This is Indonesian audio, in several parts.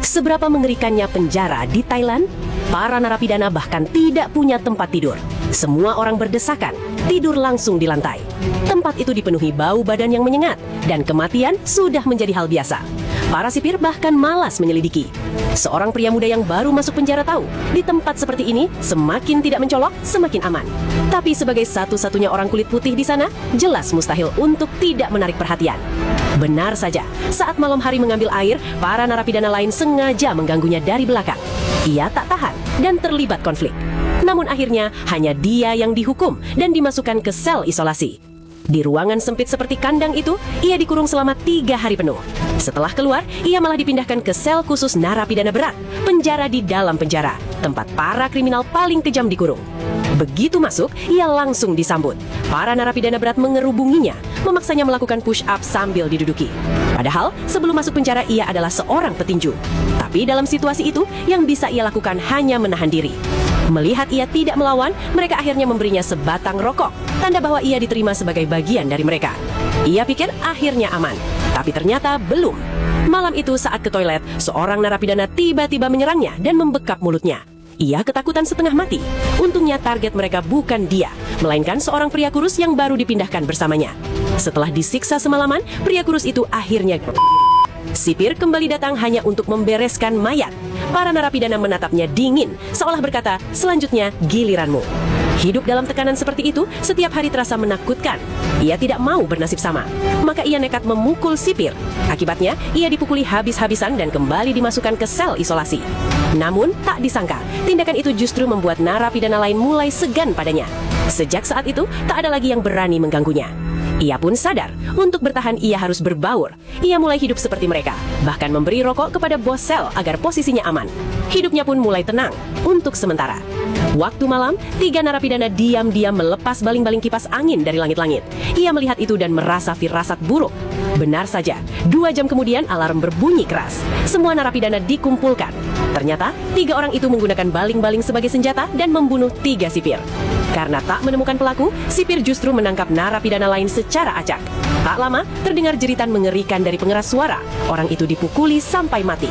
Seberapa mengerikannya penjara di Thailand? Para narapidana bahkan tidak punya tempat tidur. Semua orang berdesakan, tidur langsung di lantai. Tempat itu dipenuhi bau badan yang menyengat, dan kematian sudah menjadi hal biasa. Para sipir bahkan malas menyelidiki. Seorang pria muda yang baru masuk penjara tahu, di tempat seperti ini semakin tidak mencolok, semakin aman. Tapi sebagai satu-satunya orang kulit putih di sana, jelas mustahil untuk tidak menarik perhatian. Benar saja, saat malam hari mengambil air, para narapidana lain sengaja mengganggunya dari belakang. Ia tak tahan dan terlibat konflik. Namun akhirnya hanya dia yang dihukum dan dimasukkan ke sel isolasi. Di ruangan sempit seperti kandang itu, ia dikurung selama 3 hari penuh. Setelah keluar, ia malah dipindahkan ke sel khusus narapidana berat, penjara di dalam penjara, tempat para kriminal paling kejam dikurung. Begitu masuk, ia langsung disambut. Para narapidana berat mengerubunginya, memaksanya melakukan push-up sambil diduduki. Padahal, sebelum masuk penjara ia adalah seorang petinju. Tapi dalam situasi itu, yang bisa ia lakukan hanya menahan diri. Melihat ia tidak melawan, mereka akhirnya memberinya sebatang rokok, tanda bahwa ia diterima sebagai bagian dari mereka. Ia pikir akhirnya aman, tapi ternyata belum. Malam itu saat ke toilet, seorang narapidana tiba-tiba menyerangnya dan membekap mulutnya. Ia ketakutan setengah mati. Untungnya target mereka bukan dia, melainkan seorang pria kurus yang baru dipindahkan bersamanya. Setelah disiksa semalaman, pria kurus itu akhirnya... Sipir kembali datang hanya untuk membereskan mayat. Para narapidana menatapnya dingin, seolah berkata, selanjutnya giliranmu. Hidup dalam tekanan seperti itu setiap hari terasa menakutkan. Ia tidak mau bernasib sama, maka ia nekat memukul sipir. Akibatnya, ia dipukuli habis-habisan dan kembali dimasukkan ke sel isolasi. Namun, tak disangka, tindakan itu justru membuat narapidana lain mulai segan padanya. Sejak saat itu, tak ada lagi yang berani mengganggunya. Ia pun sadar, untuk bertahan ia harus berbaur. Ia mulai hidup seperti mereka, bahkan memberi rokok kepada bos sel agar posisinya aman. Hidupnya pun mulai tenang, untuk sementara. Waktu malam, 3 narapidana diam-diam melepas baling-baling kipas angin dari langit-langit. Ia melihat itu dan merasa firasat buruk. Benar saja, 2 jam kemudian alarm berbunyi keras. Semua narapidana dikumpulkan. Ternyata, 3 orang itu menggunakan baling-baling sebagai senjata dan membunuh 3 sipir. Karena tak menemukan pelaku, sipir justru menangkap narapidana lain secara acak. Tak lama, terdengar jeritan mengerikan dari pengeras suara. Orang itu dipukuli sampai mati.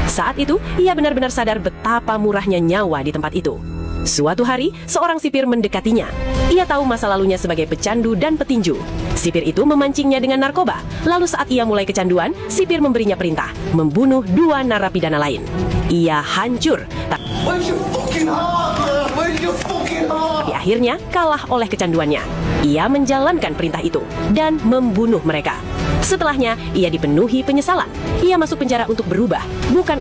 Saat itu, ia benar-benar sadar betapa murahnya nyawa di tempat itu. Suatu hari, seorang sipir mendekatinya. Ia tahu masa lalunya sebagai pecandu dan petinju. Sipir itu memancingnya dengan narkoba. Lalu saat ia mulai kecanduan, sipir memberinya perintah membunuh 2 narapidana lain. Ia hancur. Tapi akhirnya kalah oleh kecanduannya. Ia menjalankan perintah itu dan membunuh mereka. Setelahnya, ia dipenuhi penyesalan. Ia masuk penjara untuk berubah, bukan